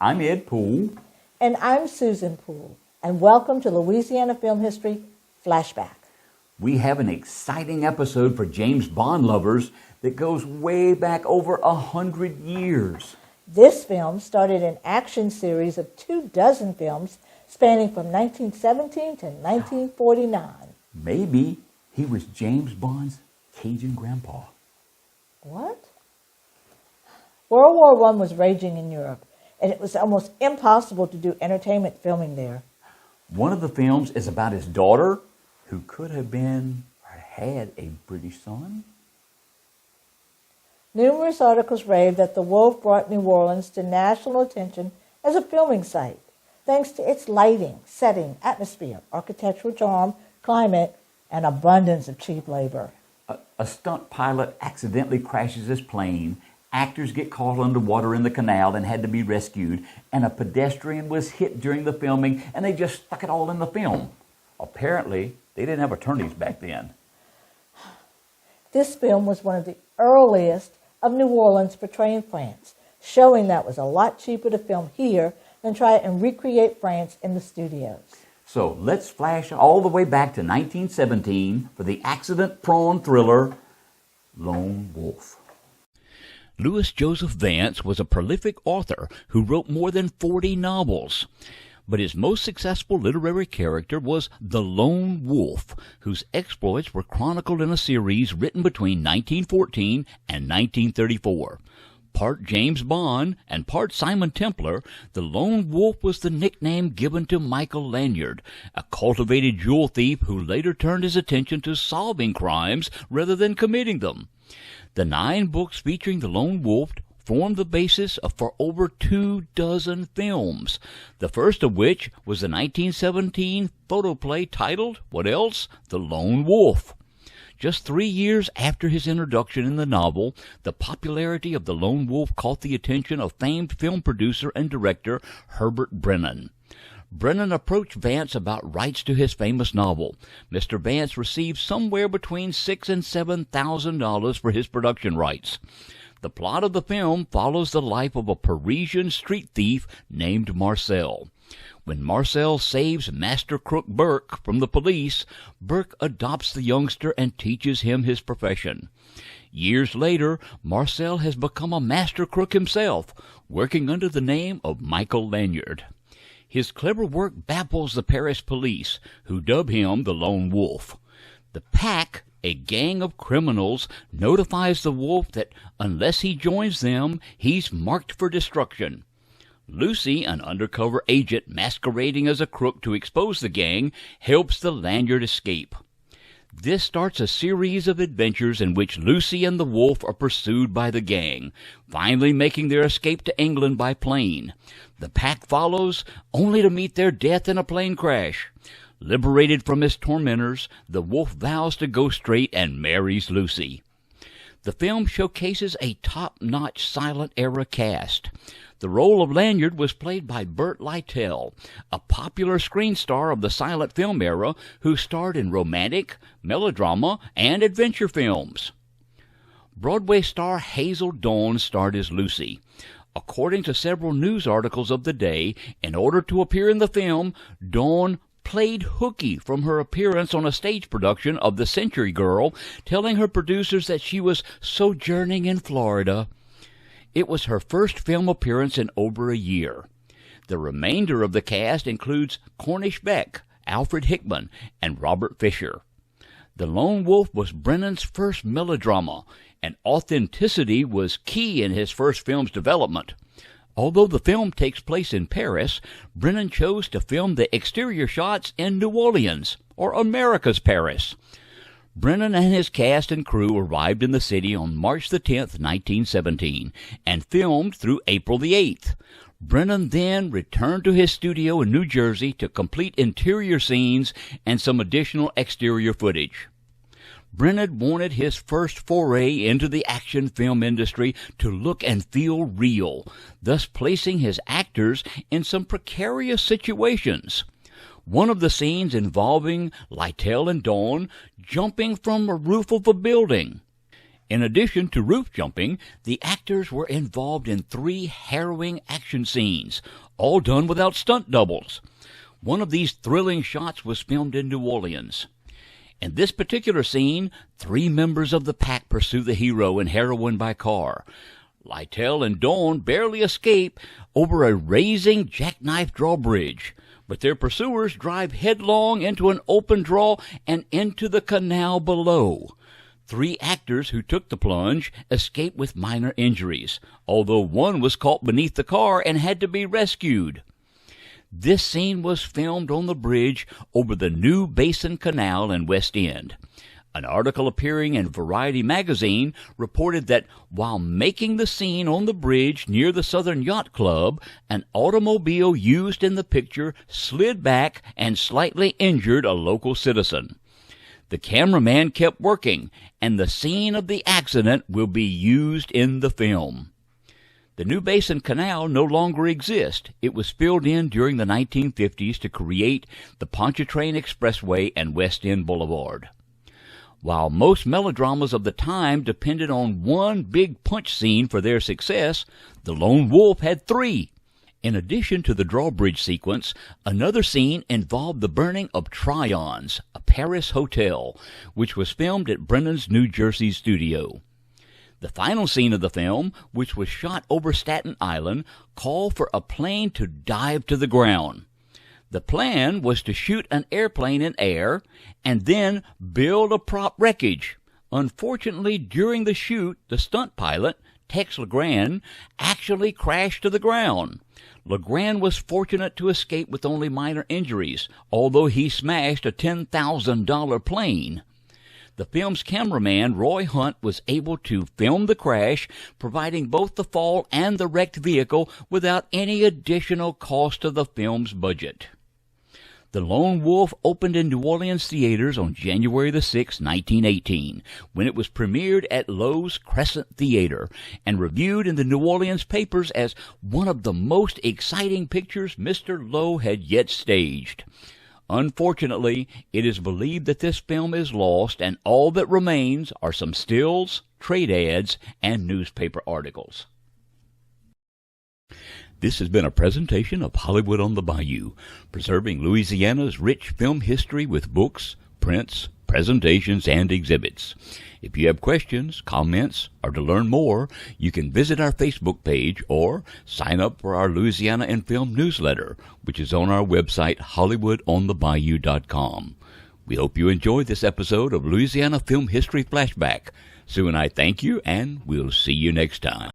I'm Ed Poole. And I'm Susan Poole. And welcome to Louisiana Film History Flashback. We have an exciting episode for James Bond lovers that goes way back over 100 years. This film started an action series of 24 films spanning from 1917 to 1949. Maybe he was James Bond's Cajun grandpa. What? World War I was raging in Europe, and it was almost impossible to do entertainment filming there. One of the films is about his daughter, who could have been or had a British son. Numerous articles raved that the Wolf brought New Orleans to national attention as a filming site, thanks to its lighting, setting, atmosphere, architectural charm, climate, and abundance of cheap labor. A stunt pilot accidentally crashes his plane, actors get caught underwater in the canal and had to be rescued, and a pedestrian was hit during the filming, and they just stuck it all in the film. Apparently, they didn't have attorneys back then. This film was one of the earliest of New Orleans portraying France, showing that it was a lot cheaper to film here than try and recreate France in the studios. So let's flash all the way back to 1917 for the accident-prone thriller, Lone Wolf. Louis Joseph Vance was a prolific author who wrote more than 40 novels. But his most successful literary character was the Lone Wolf, whose exploits were chronicled in a series written between 1914 and 1934. Part James Bond and part Simon Templar, the Lone Wolf was the nickname given to Michael Lanyard, a cultivated jewel thief who later turned his attention to solving crimes rather than committing them. The 9 books featuring the Lone Wolf formed the basis for over 24 films, the first of which was the 1917 photoplay titled, what else? The Lone Wolf. Just 3 years after his introduction in the novel, the popularity of the Lone Wolf caught the attention of famed film producer and director Herbert Brennan. Brennan approached Vance about rights to his famous novel. Mr. Vance received somewhere between $6,000 and $7,000 for his production rights. The plot of the film follows the life of a Parisian street thief named Marcel. When Marcel saves Master Crook Burke from the police, Burke adopts the youngster and teaches him his profession. Years later, Marcel has become a master crook himself, working under the name of Michael Lanyard. His clever work baffles the Paris police, who dub him the Lone Wolf. The Pack, a gang of criminals, notifies the Wolf that unless he joins them, he's marked for destruction. Lucy, an undercover agent masquerading as a crook to expose the gang, helps the Lanyard escape. This starts a series of adventures in which Lucy and the Wolf are pursued by the gang, finally making their escape to England by plane. The Pack follows, only to meet their death in a plane crash. Liberated from his tormentors, the Wolf vows to go straight and marries Lucy. The film showcases a top-notch silent-era cast. The role of Lanyard was played by Burt Lytell, a popular screen star of the silent film era who starred in romantic, melodrama, and adventure films. Broadway star Hazel Dawn starred as Lucy. According to several news articles of the day, in order to appear in the film, Dawn played hooky from her appearance on a stage production of The Century Girl, telling her producers that she was sojourning in Florida. It was her first film appearance in over a year. The remainder of the cast includes Cornish Beck, Alfred Hickman, and Robert Fisher. The Lone Wolf was Brennan's first melodrama, and authenticity was key in his first film's development. Although the film takes place in Paris, Brennan chose to film the exterior shots in New Orleans, or America's Paris. Brennan and his cast and crew arrived in the city on March the 10th, 1917, and filmed through April the 8th. Brennan then returned to his studio in New Jersey to complete interior scenes and some additional exterior footage. Brennan wanted his first foray into the action film industry to look and feel real, thus placing his actors in some precarious situations. One of the scenes involving Lytell and Dawn jumping from a roof of a building. In addition to roof jumping, the actors were involved in 3 harrowing action scenes, all done without stunt doubles. One of these thrilling shots was filmed in New Orleans. In this particular scene, 3 members of the pack pursue the hero and heroine by car. Lytle and Dawn barely escape over a raising jackknife drawbridge, but their pursuers drive headlong into an open draw and into the canal below. 3 actors who took the plunge escaped with minor injuries, although one was caught beneath the car and had to be rescued. This scene was filmed on the bridge over the New Basin Canal in West End. An article appearing in Variety magazine reported that while making the scene on the bridge near the Southern Yacht Club, an automobile used in the picture slid back and slightly injured a local citizen. The cameraman kept working, and the scene of the accident will be used in the film. The New Basin Canal no longer exists. It was filled in during the 1950s to create the Pontchartrain Expressway and West End Boulevard. While most melodramas of the time depended on one big punch scene for their success, The Lone Wolf had 3. In addition to the drawbridge sequence, another scene involved the burning of Tryon's, a Paris hotel, which was filmed at Brennan's New Jersey studio. The final scene of the film, which was shot over Staten Island, called for a plane to dive to the ground. The plan was to shoot an airplane in air and then build a prop wreckage. Unfortunately, during the shoot, the stunt pilot, Tex LeGrand, actually crashed to the ground. LeGrand was fortunate to escape with only minor injuries, although he smashed a $10,000 plane. The film's cameraman, Roy Hunt, was able to film the crash, providing both the fall and the wrecked vehicle without any additional cost to the film's budget. The Lone Wolf opened in New Orleans theaters on January 6, 1918, when it was premiered at Lowe's Crescent Theater and reviewed in the New Orleans papers as one of the most exciting pictures Mr. Lowe had yet staged. Unfortunately, it is believed that this film is lost, and all that remains are some stills, trade ads, and newspaper articles. This has been a presentation of Hollywood on the Bayou, preserving Louisiana's rich film history with books, prints, presentations, and exhibits. If you have questions, comments, or to learn more, you can visit our Facebook page or sign up for our Louisiana in Film newsletter, which is on our website, HollywoodOnTheBayou.com. We hope you enjoyed this episode of Louisiana Film History Flashback. Sue and I thank you, and we'll see you next time.